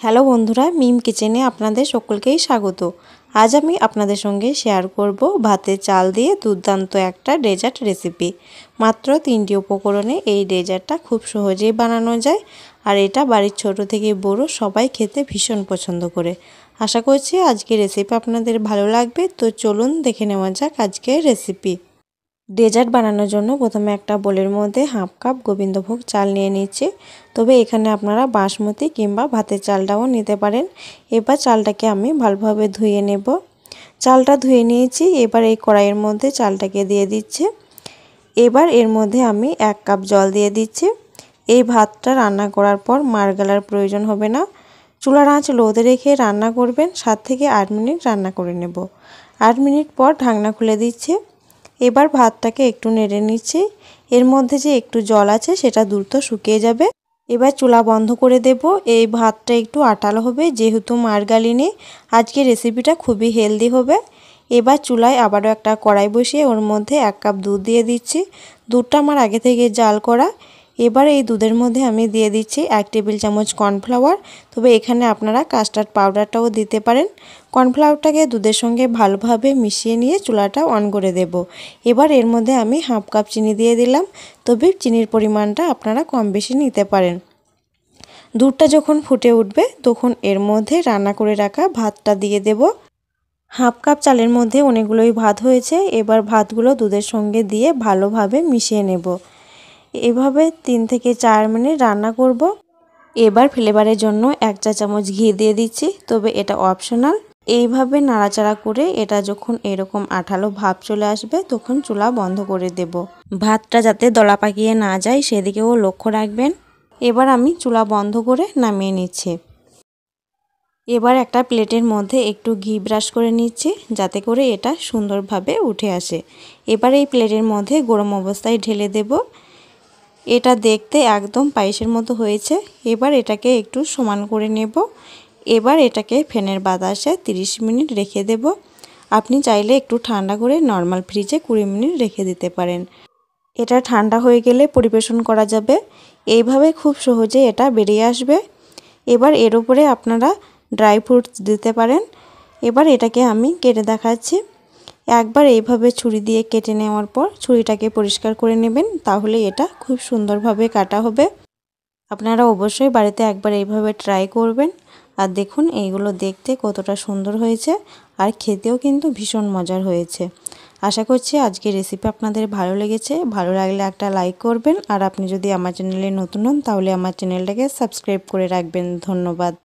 Hello বন্ধুরা, মিম কিচেনে আপনাদের সকলকেই স্বাগত। আজ আমি আপনাদের সঙ্গে শেয়ার করব ভাতের চাল দিয়ে দুর্দান্ত একটা ডেজার্ট রেসিপি। মাত্র 3টি উপকরণে এই ডেজার্টটা খুব সহজেই বানানো যায়, আর এটা বাড়ির ছোট থেকে বড় সবাই খেতে ভীষণ পছন্দ করে। আশা করছি আজকের রেসিপি আপনাদের ভালো লাগবে। তো চলুন দেখে নেওয়া যাক আজকের রেসিপি। ডেজার্ট বানানোর জন্য প্রথমে একটা বোলের মধ্যে হাফ কাপ গোবিন্দভোগ চাল নিয়ে নিচ্ছি। তবে এখানে আপনারা বাসমতি কিংবা ভাতের চালটাও নিতে পারেন। এবার চালটাকে আমি ভালোভাবে ধুয়ে নেব। চালটা ধুয়ে নিয়েছি। এবার এই কড়াইয়ের মধ্যে চালটাকে দিয়ে দিচ্ছি। এবার এর মধ্যে আমি 1 কাপ জল দিয়ে দিচ্ছি। এই ভাতটা রান্না করার পর মাড় গালার প্রয়োজন হবে না। চুলার আঁচ লোতে রেখে রান্না করবেন। 7 থেকে 8 মিনিট রান্না করে নেব। 8 মিনিট পর ঢাকনা খুলে দিচ্ছি। এবার ভাতটাকে একটু নেড়ে নিচ্ছি। এর মধ্যে যে একটু জল আছে সেটা দ্রুত শুকিয়ে যাবে। এবার চুলা বন্ধ করে দেব। এই ভাতটা একটু আটালো হবে, যেহেতু মাড়গালি নেই। আজকের রেসিপিটা খুবই হেলদি হবে। এবার চুলায় আবারও একটা কড়াই বসিয়ে ওর মধ্যে 1 কাপ দুধ দিয়ে দিচ্ছি। দুধটা আমার আগে থেকে জাল করা। এবার এই দুধের মধ্যে আমি দিয়ে দিচ্ছি 1 টেবিল চামচ কর্নফ্লাওয়ার। তবে এখানে আপনারা কাস্টার্ড পাউডারটাও দিতে পারেন। কর্নফ্লাওয়ারটাকে দুধের সঙ্গে ভালোভাবে মিশিয়ে নিয়ে চুলাটা অন করে দেব। এবার এর মধ্যে আমি হাফ কাপ চিনি দিয়ে দিলাম। তবে চিনির পরিমাণটা আপনারা কম বেশি নিতে পারেন। দুধটা যখন ফুটে উঠবে তখন এর মধ্যে রান্না করে রাখা ভাতটা দিয়ে দেব। হাফ কাপ চালের মধ্যে অনেকগুলোই ভাত হয়েছে। এবার ভাতগুলো দুধের সঙ্গে দিয়ে ভালোভাবে মিশিয়ে নেব। এভাবে 3 থেকে 4 মিনিট রান্না করব। এবার ফ্লেভারের জন্য 1 চা চামচ ঘি দিয়ে দিচ্ছি, তবে এটা অপশনাল। এইভাবে নাড়াচাড়া করে এটা যখন এরকম আঠালো ভাব চলে আসবে তখন চুলা বন্ধ করে দেব। ভাতটা যাতে দলা পাকিয়ে না যায় সেদিকেও লক্ষ্য রাখবেন। এবার আমি চুলা বন্ধ করে নামিয়ে নিচ্ছি। এবার একটা প্লেটের মধ্যে একটু ঘি ব্রাশ করে নিচ্ছি, যাতে করে এটা সুন্দরভাবে উঠে আসে। এবার এই প্লেটের মধ্যে গরম অবস্থায় ঢেলে দেব। এটা দেখতে একদম পায়েসের মতো হয়েছে। এবার এটাকে একটু সমান করে নেব। এবার এটাকে ফ্যানের বাতাসে 30 মিনিট রেখে দেব। আপনি চাইলে একটু ঠান্ডা করে নর্মাল ফ্রিজে 20 মিনিট রেখে দিতে পারেন। এটা ঠান্ডা হয়ে গেলে পরিবেশন করা যাবে। এইভাবে খুব সহজে এটা বেরিয়ে আসবে। এবার এর উপরে আপনারা ড্রাই ফ্রুটস দিতে পারেন। এবার এটাকে আমি কেটে দেখাচ্ছি। একবার এইভাবে ছুরি দিয়ে কেটে নেওয়ার পর ছুরিটাকে পরিষ্কার করে নেবেন, তাহলে এটা খুব সুন্দরভাবে কাটা হবে। আপনারা অবশ্যই বাড়িতে একবার এইভাবে ট্রাই করবেন। আর দেখুন এইগুলো দেখতে কতটা সুন্দর হয়েছে, আর খেতেও কিন্তু ভীষণ মজার হয়েছে। আশা করছি আজকের রেসিপি আপনাদের ভালো লেগেছে। ভালো লাগলে একটা লাইক করবেন, আর আপনি যদি আমার চ্যানেলে নতুন হন তাহলে আমার চ্যানেলটাকে সাবস্ক্রাইব করে রাখবেন। ধন্যবাদ।